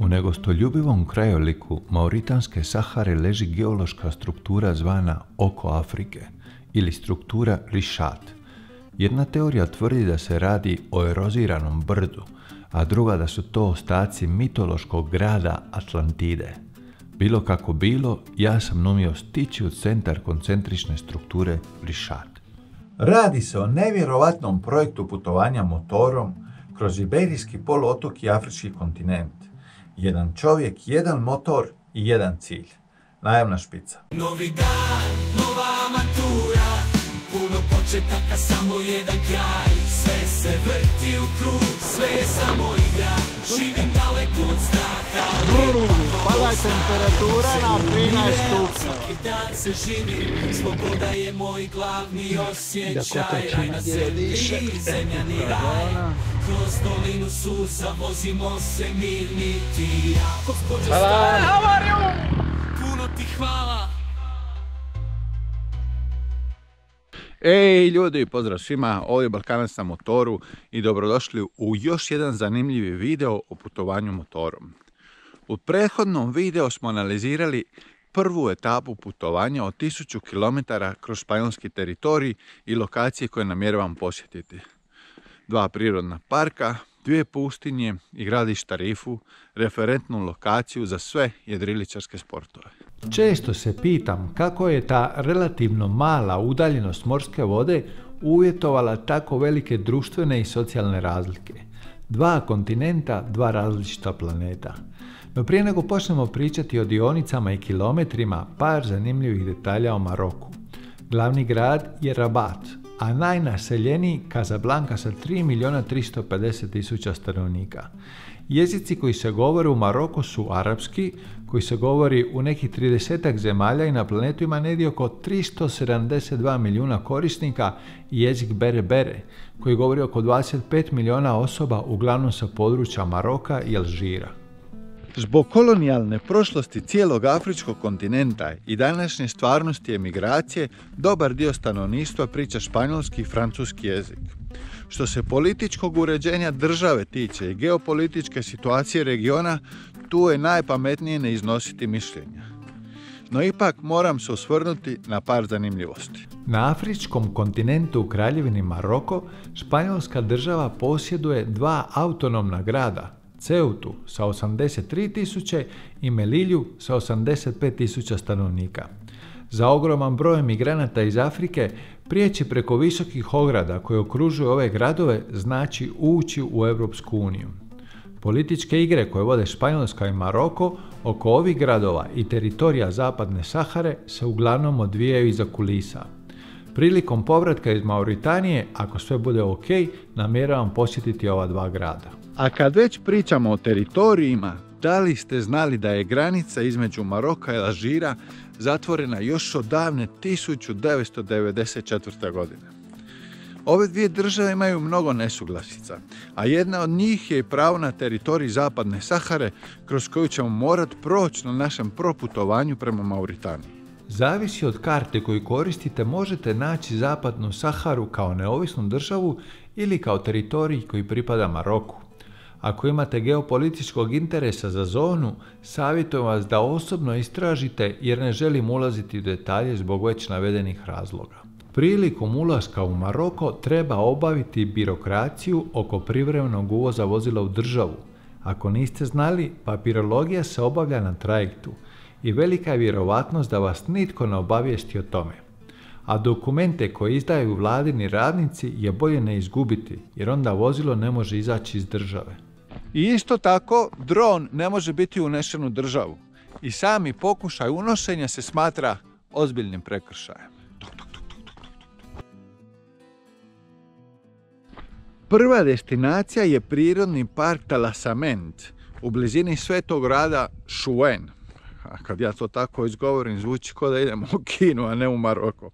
U negostoljubivom krajoliku Mauritanske Sahare leži geološka struktura zvana oko Afrike ili struktura Richat. Jedna teorija tvrdi da se radi o eroziranom brdu, a druga da su to ostaci mitološkog grada Atlantide. Bilo kako bilo, ja sam numio stići u centar koncentrične strukture Richat. Radi se o nevjerovatnom projektu putovanja motorom kroz Iberijski poluotok i Afrički kontinent. Jedan čovjek, jedan motor i jedan cilj. Najavna špica. Novi dan, nova avantura, puno početaka, samo jedan kraj. Sve se vrti u krug, sve je samo igra, živim daleko od straha. Pada temperatura na 13 stupnjeva. Svaki dan se živim, sloboda je moj glavni osjećaj. Raj na zemlji, zemljani raj. Kroz dolinu suza vozimo se mirni ti i ja. Gospođo stara, puno ti hvala. Ej ljudi, pozdrav svima, ovdje je Balkanac na motoru i dobrodošli u još jedan zanimljivi video o putovanju motorom. U prethodnom videu smo analizirali prvu etapu putovanja od 1000 km kroz španjolski teritorij i lokacije koje namjeravam posjetiti. 2 prirodna parka, 2 pustinje i gradišta Rifu, referentnu lokaciju za sve jedriličarske sportove. Često se pitam kako je ta relativno mala udaljenost morske vode uvjetovala tako velike društvene i socijalne razlike. 2 kontinenta, 2 različita planeta. No prije nego počnemo pričati o dionicama i kilometrima, par zanimljivih detalja o Maroku. Glavni grad je Rabat, a najnaseljeniji Casablanca sa 3.350.000 stanovnika. Jezici koji se govore u Maroku su arapski, koji se govori u nekih 30 zemalja i na planetu ima negdje oko 372 milijuna korisnika, i jezik berebere, koji govori oko 25 milijuna osoba, uglavnom sa područja Maroka i Alžira. Zbog kolonijalne prošlosti cijelog afričkog kontinenta i današnje stvarnosti emigracije, dobar dio stanovništva priča španjolski i francuski jezik. Što se političkog uređenja države tiče i geopolitičke situacije regiona, tu je najpametnije ne iznositi mišljenja. No ipak moram se osvrnuti na par zanimljivosti. Na afričkom kontinentu u kraljevini Maroko, španjolska država posjeduje 2 autonomna grada, Ceutu sa 83.000 i Melilju sa 85.000 stanovnika. Za ogroman broj migranata iz Afrike prijeći preko visokih ograda koje okružuju ove gradove znači ući u Europsku uniju. Političke igre koje vode Španjolska i Maroko oko ovih gradova i teritorija zapadne Sahare se uglavnom odvijaju iza kulisa. Prilikom povratka iz Mauritanije, ako sve bude ok, namjeravam posjetiti ova 2 grada. A kad već pričamo o teritorijima, da li ste znali da je granica između Maroka i Alžira zatvorena još od davne 1994. godine? Ove 2 države imaju mnogo nesuglasica, a jedna od njih je i pravo na teritorij zapadne Sahare, kroz koju ćemo morati proći na našem proputovanju prema Mauritaniji. Zavisi od karte koju koristite, možete naći zapadnu Saharu kao neovisnu državu ili kao teritorij koji pripada Maroku. Ako imate geopolitičkog interesa za zonu, savjetujem vas da osobno istražite jer ne želim ulaziti u detalje zbog već navedenih razloga. Prilikom ulaska u Maroko treba obaviti birokraciju oko privremenog uvoza vozila u državu. Ako niste znali, papirologija se obavlja na trajektu i velika je vjerovatnost da vas nitko ne obavijesti o tome. A dokumente koje izdaju vladini radnici je bolje ne izgubiti, jer onda vozilo ne može izaći iz države. I isto tako, dron ne može biti unesen u državu i sami pokušaj unošenja se smatra ozbiljnim prekršajem. Prva destinacija je prirodni park Talasament u blizini svetog grada Šuen. A kad ja to tako izgovorim, zvuči kao da idemo u Kinu, a ne u Maroko.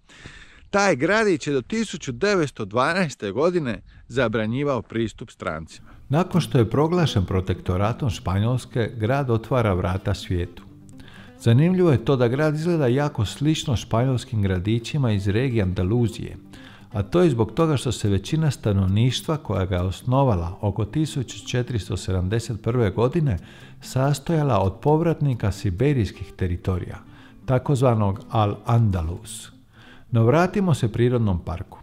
Taj gradić je do 1912. godine zabranjivao pristup strancima. Nakon što je proglašen protektoratom Španjolske, grad otvara vrata svijetu. Zanimljivo je to da grad izgleda jako slično španjolskim gradićima iz regije Andaluzije, a to je zbog toga što se većina stanovništva koja ga je osnovala oko 1471. godine sastojala od povratnika siberijskih teritorija, takozvanog Al-Andalus. No vratimo se prirodnom parku.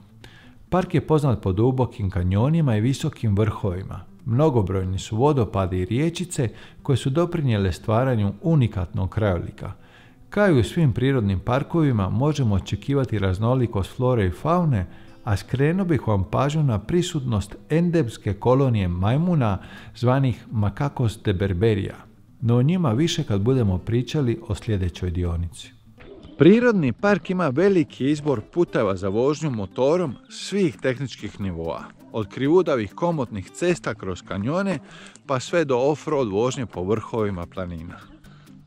Park je poznat po dubokim kanjonima i visokim vrhovima. Mnogobrojni su vodopadi i riječice koje su doprinijele stvaranju unikatnog krajolika. Kao i u svim prirodnim parkovima možemo očekivati raznolikost flore i faune, a skrenuo bih vam pažnju na prisutnost endemske kolonije majmuna zvanih Macacos de Berberia, no o njima više kad budemo pričali o sljedećoj dionici. Prirodni park ima veliki izbor puteva za vožnju motorom svih tehničkih nivoa, od krivudavih komotnih cesta kroz kanjone pa sve do off-road vožnje po vrhovima planina.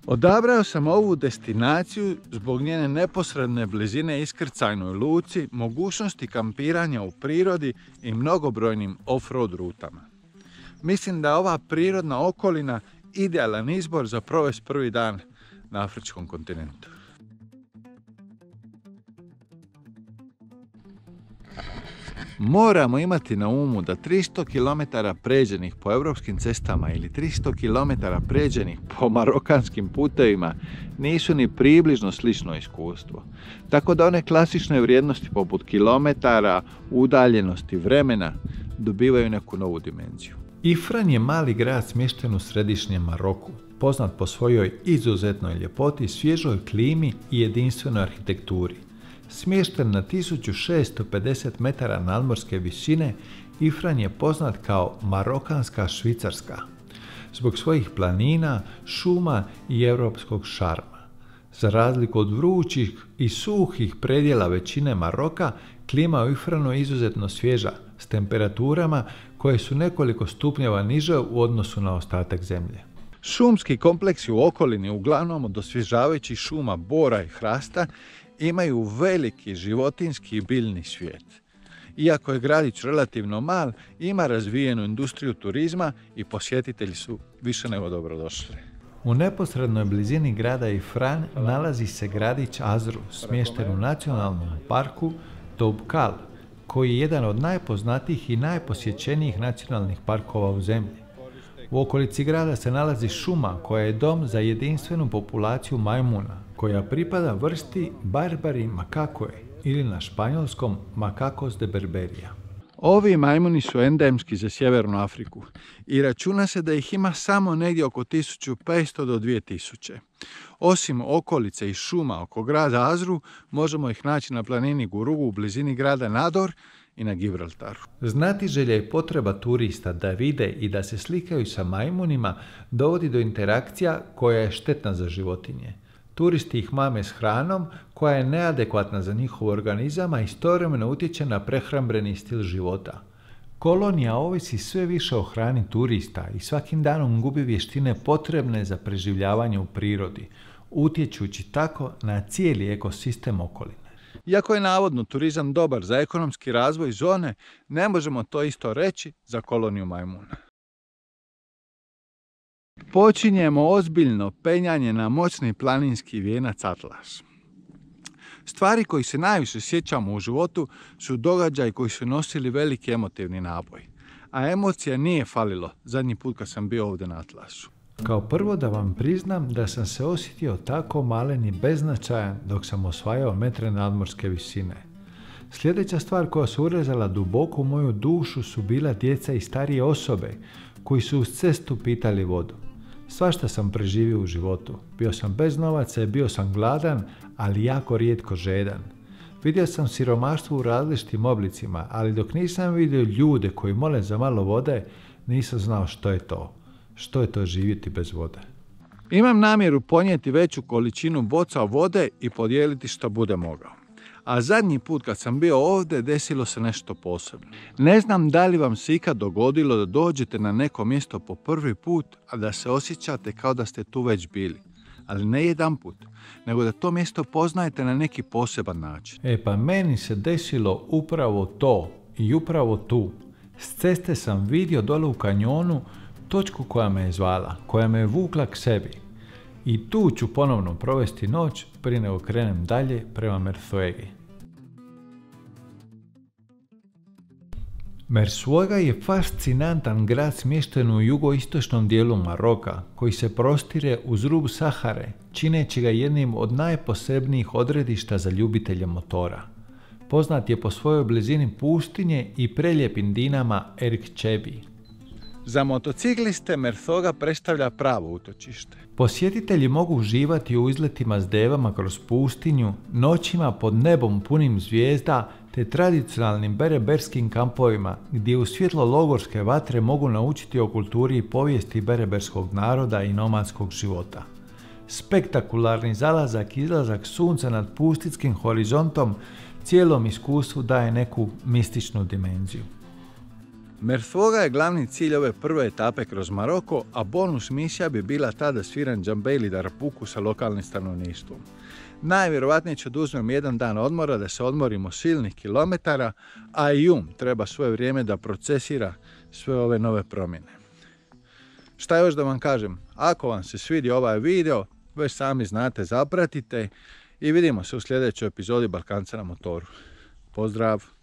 Odabrao sam ovu destinaciju zbog njene neposredne blizine iskrcajnoj luci, mogućnosti kampiranja u prirodi i mnogobrojnim off-road rutama. Mislim da je ova prirodna okolina idealan izbor za provesti prvi dan na afričkom kontinentu. Moramo imati na umu da 300 km pređenih po europskim cestama ili 300 km pređenih po marokanskim putevima nisu ni približno slično iskustvo. Tako da one klasične vrijednosti poput kilometara, udaljenosti, vremena dobivaju neku novu dimenziju. Ifran je mali grad smješten u središnjem Maroku, poznat po svojoj izuzetnoj ljepoti, svježoj klimi i jedinstvenoj arhitekturi. Smješten na 1650 metara nadmorske visine, Ifran je poznat kao marokanska Švicarska, zbog svojih planina, šuma i europskog šarma. Za razliku od vrućih i suhih predjela većine Maroka, klima u Ifranu je izuzetno svježa, s temperaturama koje su nekoliko stupnjeva niže u odnosu na ostatak zemlje. Šumski kompleksi u okolini, uglavnom od osvježavajućih šuma bora i hrasta, imaju veliki životinjski i biljni svijet. Iako je gradić relativno mal, ima razvijenu industriju turizma i posjetitelji su više nego dobrodošli. U neposrednoj blizini grada Ifran nalazi se gradić Azru, smješten u nacionalnom parku Toubkal, koji je jedan od najpoznatijih i najposjećenijih nacionalnih parkova u zemlji. U okolici grada se nalazi šuma koja je dom za jedinstvenu populaciju majmuna, koja pripada vrsti Barbari macacoe ili na španjolskom Macacos de Berberia. Ovi majmuni su endemski za Sjevernu Afriku i računa se da ih ima samo negdje oko 1500 do 2000. Osim okolice i šuma oko grada Azru, možemo ih naći na planini Gurugu u blizini grada Nador i na Gibraltaru. Znatiželja i potreba turista da vide i da se slikaju sa majmunima dovodi do interakcija koja je štetna za životinje. Turisti ih mame s hranom koja je neadekvatna za njihov organizam, a istovremeno utječe na prehrambeni stil života. Kolonija ovisi sve više o hrani turista i svakim danom gubi vještine potrebne za preživljavanje u prirodi, utječući tako na cijeli ekosistem okoline. Iako je navodno turizam dobar za ekonomski razvoj zone, ne možemo to isto reći za koloniju majmuna. Počinjemo ozbiljno penjanje na moćni planinski vijenac Atlas. Stvari koji se najviše sjećamo u životu su događaji koji su nosili veliki emotivni naboj. A emocija nije falilo zadnji put kad sam bio ovdje na Atlasu. Kao prvo da vam priznam da sam se osjetio tako malen i beznačajan dok sam osvajao metre nadmorske visine. Sljedeća stvar koja se urezala duboko u moju dušu su bila djeca i starije osobe koji su uz cestu pitali vodu. Svašta sam preživio u životu. Bio sam bez novaca i bio sam gladan, ali jako rijetko žedan. Vidio sam siromaštvo u različitim oblicima, ali dok nisam vidio ljude koji mole za malo vode, nisam znao što je to. Što je to živjeti bez vode? Imam namjeru ponijeti veću količinu boca vode i podijeliti što bude mogao. A zadnji put kad sam bio ovdje desilo se nešto posebno. Ne znam da li vam se ikad dogodilo da dođete na neko mjesto po prvi put, a da se osjećate kao da ste tu već bili. Ali ne jedan put, nego da to mjesto poznajete na neki poseban način. Pa meni se desilo upravo to i upravo tu. S ceste sam vidio dole u kanjonu točku koja me je zvala, koja me je vukla k sebi. I tu ću ponovno provesti noć prije nego krenem dalje prema Merzoegi. Mersuaga je fascinantan grad smješten u jugoistočnom dijelu Maroka, koji se prostire uz rub Sahare, čineći ga jednim od najposebnijih odredišta za ljubitelje motora. Poznat je po svojoj blizini pustinje i prelijepim dinama Erikčebi. Za motocikliste Mersoga predstavlja pravo utočište. Posjetitelji mogu uživati u izletima s devama kroz pustinju, noćima pod nebom punim zvijezda te tradicionalnim bereberskim kampovima gdje u svjetlo logorske vatre mogu naučiti o kulturi i povijesti bereberskog naroda i nomadskog života. Spektakularni zalazak i izlazak sunca nad pustinskim horizontom cijelom iskustvu daje neku mističnu dimenziju. Mersoga je glavni cilj ove prve etape kroz Maroko, a bonus misija bi bila ta da sviram džambe ili darapuku sa lokalnim stanovništvom. Najvjerovatnije ću da uzmem jedan dan odmora, da se odmorimo silnih kilometara, a i treba svoje vrijeme da procesira sve ove nove promjene. Šta još da vam kažem? Ako vam se svidi ovaj video, već sami znate, zapratite i vidimo se u sljedećoj epizodi Balkanca na motoru. Pozdrav!